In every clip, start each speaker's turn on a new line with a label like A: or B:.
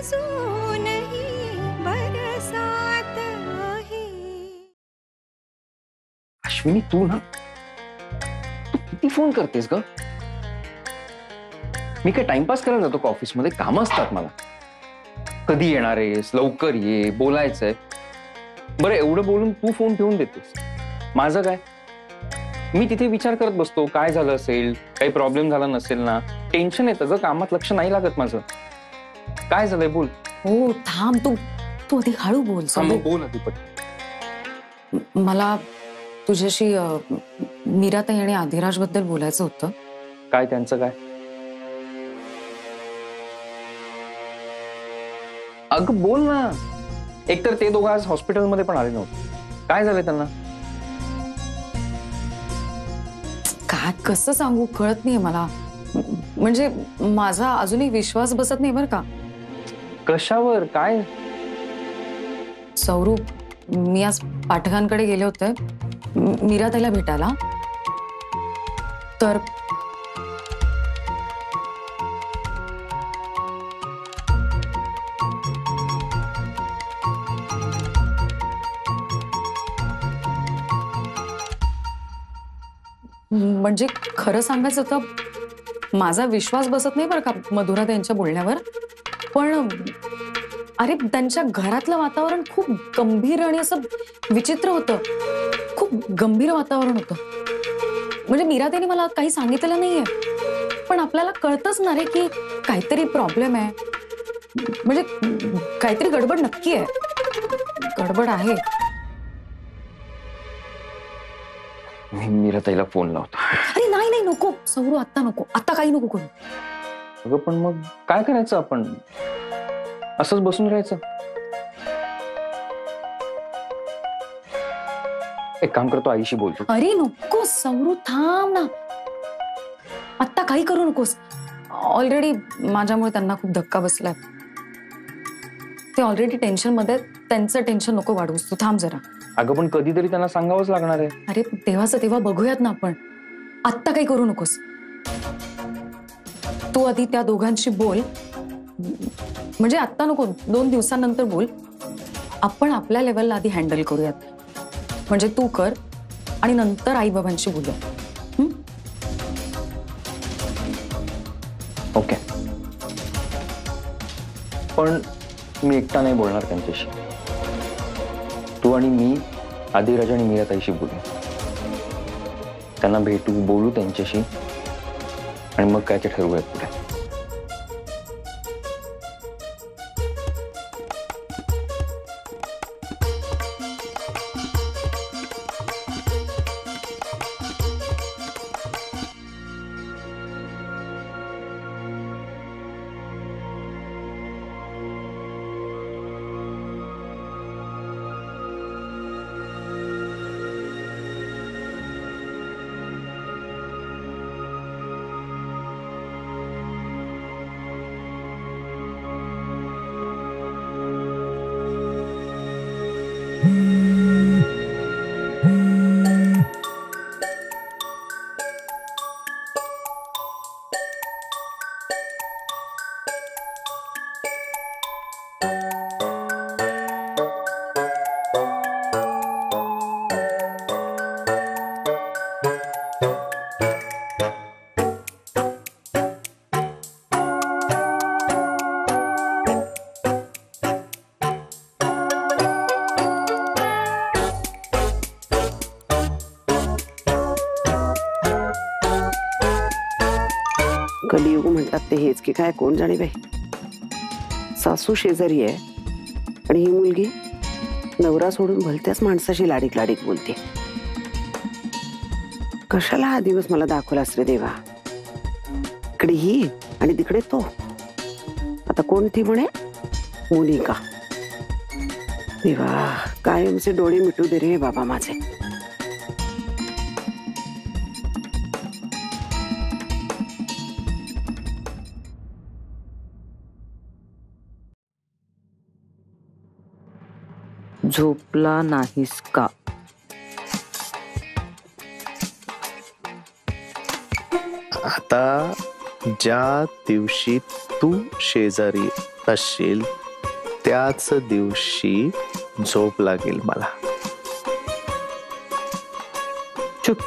A: अजूनही बरसात आहे.
B: अश्विनी तू ना तू किती फोन करतेस ग? मी काय टाइमपास करायला जातो का ऑफिसमध्ये? काम असतात मला. कधी येणार आहेस? लवकर ये, बोलायचंय. बरं एवढं बोलून तू फोन ठेवून देतेस. माझं काय? मी तिथे विचार करत बसतो काय झालं असेल, काही प्रॉब्लेम झाला नसेल ना. टेन्शन येतं ग, कामात लक्ष नाही लागत माझं. काय झालंय बोल.
C: हो थांब, तू तू आधी हळू बोल.
B: बोल आधी पट.
C: मला तुझ्याशी मीराताई आणि आदिराज बद्दल बोलायचं होतं.
B: काय त्यांचं काय? अगं बोल ना. एकतर ते दोघं आज हॉस्पिटलमध्ये पण आले नव्हते. काय झालंय त्यांना?
C: काय कसं सांगू कळत नाहीये मला. म्हणजे माझा अजूनही विश्वास बसत नाही बरं का.
B: कशावर? काय?
C: सौरू, मी आज पाठकांकडे गेले होते मीराताईला भेटायला. तर म्हणजे खरं सांगायचं तर माझा विश्वास बसत नाही बरं का मधुरा त्यांच्या बोलण्यावर. पण अरे त्यांच्या घरातलं वातावरण खूप गंभीर आणि असं विचित्र होतं. खूप गंभीर वातावरण होतं. म्हणजे मीराताईने मला काही सांगितलं नाहीये, पण आपल्याला कळतच ना रे की काहीतरी प्रॉब्लेम आहे. म्हणजे काहीतरी गडबड नक्की आहे. गडबड आहे.
B: मी मीराताईला फोन लावतो.
C: अरे नाही नाही नको सौरू, आत्ता नको. आत्ता काही नको करू.
B: अगं पण मग काय करायचं आपण? असंच बसून राहायचं? एक काम करतो, आईशी बोलतो.
C: अरे नको सौरू, थांब ना. आत्ता काही करू नकोस. ऑलरेडी माझ्यामुळे त्यांना खूप धक्का बसलाय. ते ऑलरेडी टेन्शन मध्ये. त्यांचं टेन्शन नको वाढवूस तू. थांब जरा.
B: अगं पण कधीतरी त्यांना सांगावंच लागणार आहे.
C: अरे तेव्हाच तेव्हा बघूयात ना आपण. आत्ता काही करू नकोस. तू आधी त्या दोघांशी बोल. म्हणजे आत्ता नको, 2 दिवसांनंतर बोल. आपण आपल्या लेवलला आधी हँडल करूयात. म्हणजे तू कर आणि नंतर आई बाबांशी बोलूया.
B: ओके. पण मी एकटा नाही बोलणार त्यांच्याशी. तू आणि मी आदिराज आणि मीराताईशी बोलू. त्यांना भेटू, बोलू त्यांच्याशी आणि मग काय ते ठरवूयात पुढे.
D: कलियुग म्हणतात ते हेच की काय, कोण जाणे बाई. सासू शेजारी आहे आणि ही मुलगी नवरा सोडून भलत्याच माणसाशी लाडीक लाडीक बोलते. कशाला हा दिवस मला दाखवलास रे देवा. इकडे ही आणि तिकडे तो. आता कोणती म्हणे? मोनिका. देवा कायमचे डोळे मिटू दे रे बाबा माझे.
E: झोपला नाहीस का?
F: आता ज्या दिवशी तू शेजारी असशील त्याच दिवशी झोप लागेल मला.
E: चुप.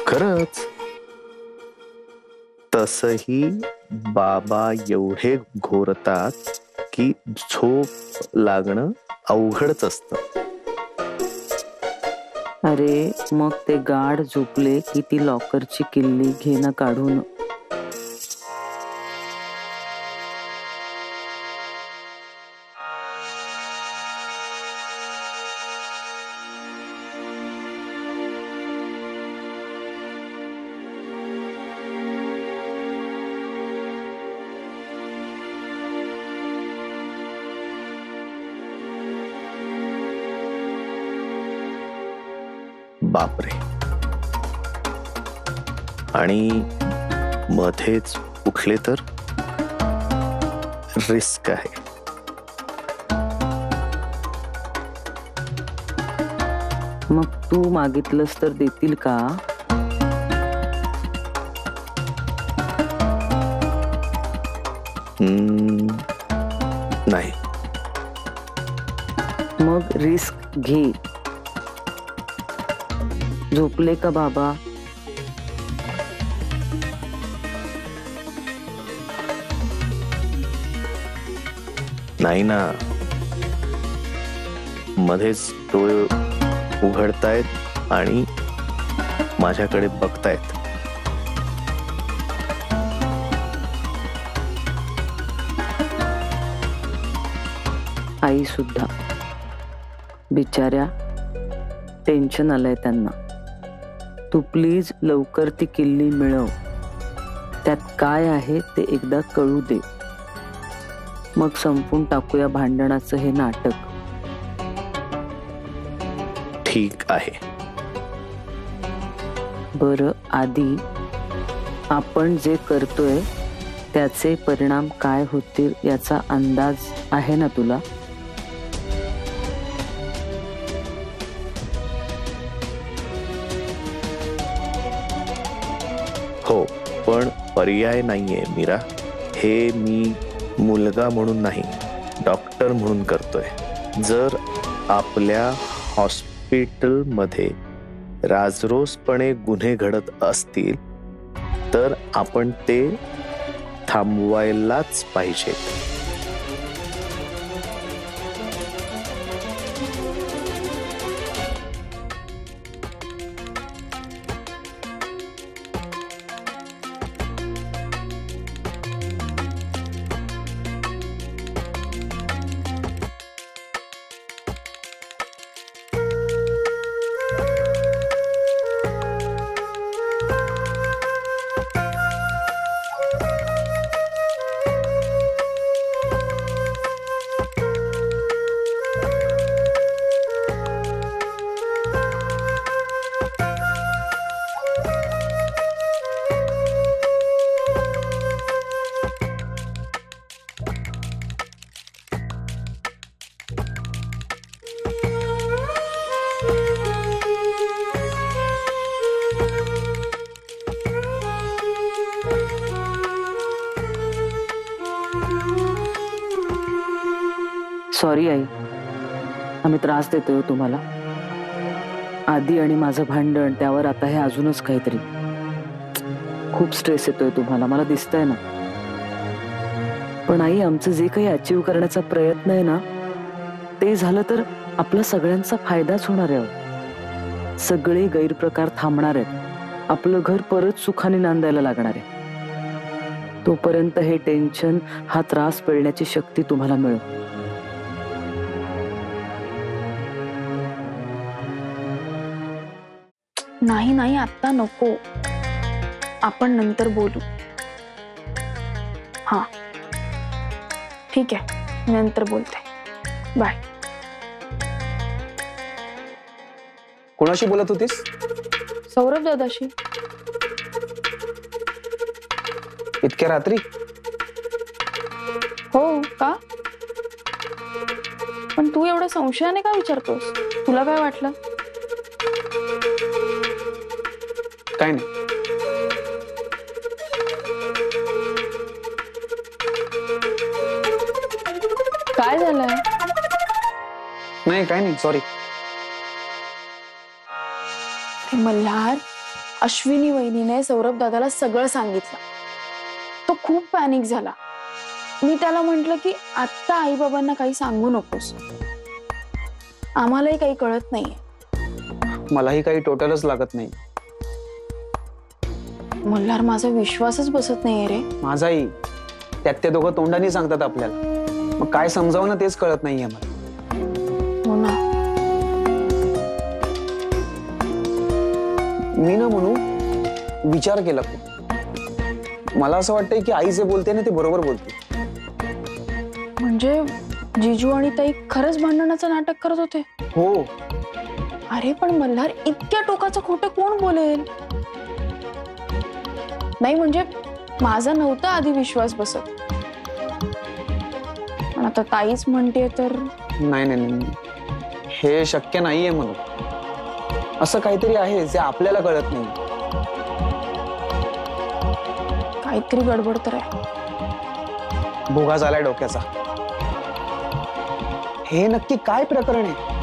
F: खरंच. तसही बाबा एवढे घोरतात की झोप लागणं अवघडच असतं.
E: अरे मग ते गाढ झोपले की ती लॉकरची किल्ली घेणं काढून.
F: बापरे. आणि मध्येच उठले तर रिस्क आहे.
E: मग तू मागितलंस तर देतील का?
F: नाही.
E: मग रिस्क घे. झोपले का बाबा?
F: नाही ना. मध्येच डोळे उघडतायत आणि माझ्याकडे बघतायत.
E: आई सुद्धा. बिचाऱ्या टेन्शन आलंय त्यांना. तू प्लीज लवकर ती किल्ली मिळव. त्यात काय आहे ते एकदा कळू दे. मग संपून टाकूया भांडणाचं हे नाटक.
F: ठीक आहे.
E: बरं आधी आपण जे करतोय त्याचे परिणाम काय होतील याचा अंदाज आहे ना तुला?
F: हो, पण पर्याय नाहीये मीरा. हे मी मुलगा म्हणून नाही, डॉक्टर म्हणून करतोय. जर आपल्या हॉस्पिटलमध्ये राजरोसपणे गुन्हे घडत असतील तर आपण ते थांबवायलाच पाहिजेत.
E: सॉरी आई, आम्ही त्रास देतोय तुम्हाला. आधी आणि माझं भांडण, त्यावर आता हे अजूनच काहीतरी. खूप स्ट्रेस येतोय तुम्हाला, मला दिसतंय ना. पण आई, आमचं जे काही अचीव करण्याचा प्रयत्न आहे ना, ते झालं तर आपला सगळ्यांचा फायदाच होणार आहे. सगळे गैरप्रकार थांबणार आहेत. आपलं घर परत सुखाने नांदायला लागणार आहे. तोपर्यंत हे टेन्शन, हा त्रास पेलण्याची शक्ती तुम्हाला मिळेल.
G: नाही नाही, आता नको. आपण नंतर बोलू. हा ठीक आहे, नंतर बोलते. बाय.
B: कोणाशी बोलत होतीस?
G: सौरभ दादाशी.
B: इतक्या रात्री?
G: हो का? पण तू एवढ्या संशयाने का विचारतोस? तुला काय वाटलं?
H: काय नाही.
G: काय झालंय?
H: नाही काय नाही, सॉरी.
G: मल्हार, अश्विनी वहिनीने सौरभ दादाला सगळं सांगितलं. तो खूप पॅनिक झाला. मी त्याला म्हंटल की आत्ता आई बाबांना काही सांगू नकोस, आम्हालाही काही कळत नाहीये.
H: मलाही काही टोटलच लागत नाही.
G: मल्हार, माझा विश्वासच बसत नाहीये रे.
H: माझाही. त्यात ते दोघं तोंडाने सांगतात आपल्याला, मग काय समजावं तेच कळत नाहीये मला.
G: हो ना.
H: मी ना म्हणू विचार केला खूप. मला असं वाटतंय की आई जे बोलते ना ते बरोबर बोलते.
G: म्हणजे जिजू आणि ताई खरंच भांडणाचं नाटक करत होते?
H: हो.
G: अरे पण मल्हार, इतक्या टोकाचं खोटं कोण बोलेल? नाही म्हणजे माझा नव्हता आधी विश्वास बसत, पण आता ताईच म्हणते तर.
H: नाही नाही नाही, हे शक्य नाहीये म्हणून. असं काहीतरी आहे जे आपल्याला कळत नाही.
G: काहीतरी गडबड तर आहे.
H: भोगा झालाय डोक्याचा. हे नक्की काय प्रकरण आहे?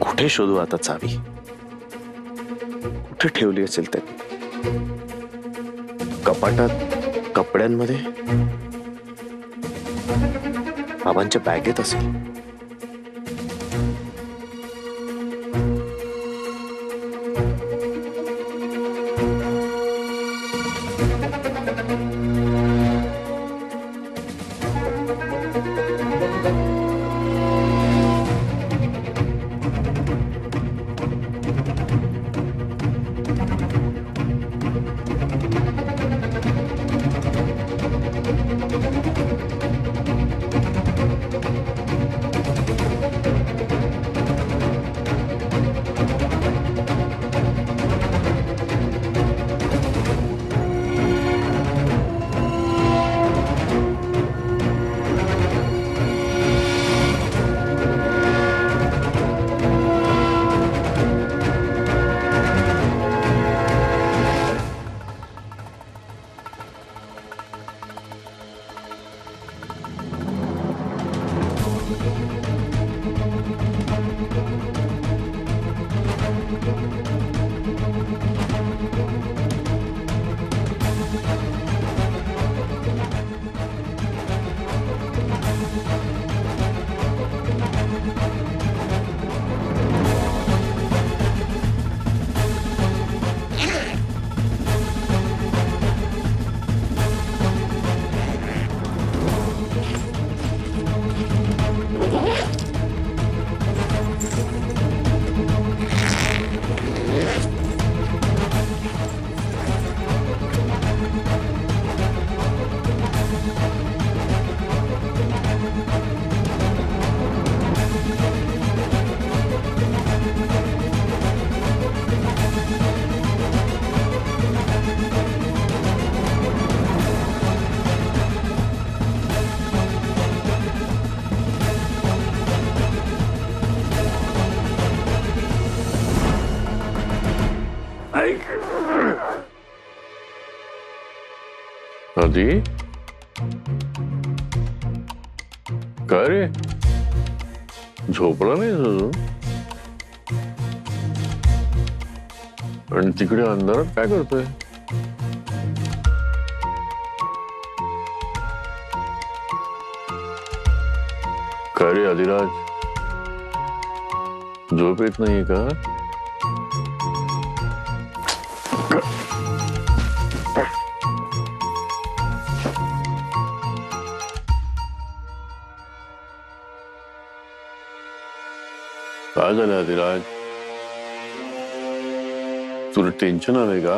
F: कुठे शोधू आता चावी? कुठे ठेवली असेल त्यांनी? कपाटात, कपड्यांमध्ये, बाबांच्या बॅगेत असेल. आधी
I: काय रे झोपला नाही अजून? आणि तिकडे अंधारात काय करतोय? काय रे आदिराज, झोप येत नाहीये का? काय झालं आदिराज, तुला टेन्शन आलंय का?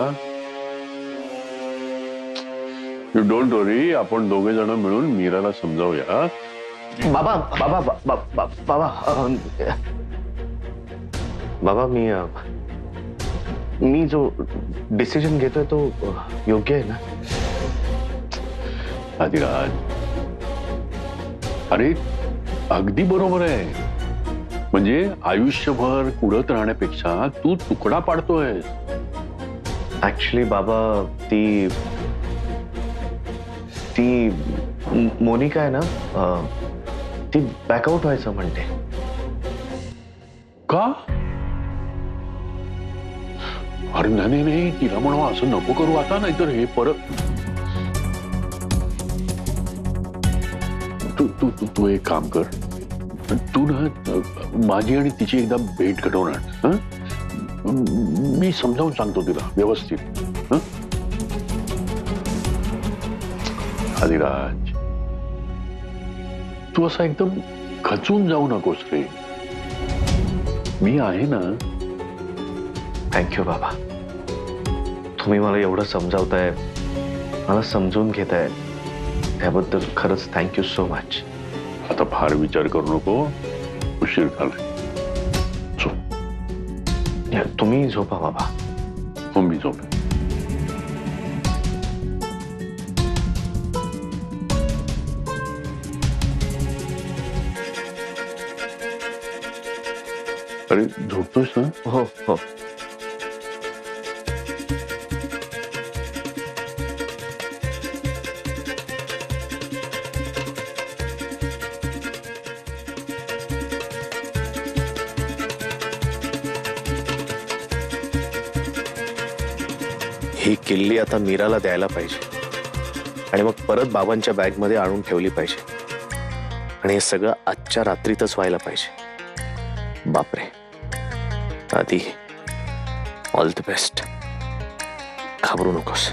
I: यू डोंट वरी, आपण दोघे जण मिळून मीराला समजावूया.
F: बाबा बाबा बाबा बाबा बाबा मी जो डिसिजन घेतोय तो योग्य आहे ना?
I: आदिराज, अरे अगदी बरोबर आहे. म्हणजे आयुष्यभर कुडत राहण्यापेक्षा तू तुकडा पाडतोय.
F: ऍक्च्युली बाबा ती मोनिका आहे ना, ती बॅकआउट व्हायचं म्हणते.
I: का? अरे नाही नाही, तिला म्हणा असं नको करू आता, नाहीतर हे परत. तू एक काम कर, तू ना माझी आणि तिची एकदा भेट घडवून आण. मी समजावून सांगतो तिला व्यवस्थित. आदिराज, तू असा एकदम खचून जाऊ नकोस रे, मी आहे ना.
F: थँक्यू बाबा, तुम्ही मला एवढं समजावताय, मला समजून घेताय, त्याबद्दल खरंच थँक्यू सो मच.
I: आता फार विचार करू नको, उशीर झालाय.
F: तुम्ही झोपा बाबा.
I: हो मी झोप. अरे झोपतोस ना?
F: हो हो. ही किल्ली आता मीराला द्यायला पाहिजे आणि मग परत बाबांच्या बॅग मध्ये आणून ठेवली पाहिजे. आणि हे सगळं आजच्या रात्रीतच व्हायला पाहिजे. बापरे. आधी ऑल द बेस्ट. घाबरू नकोस.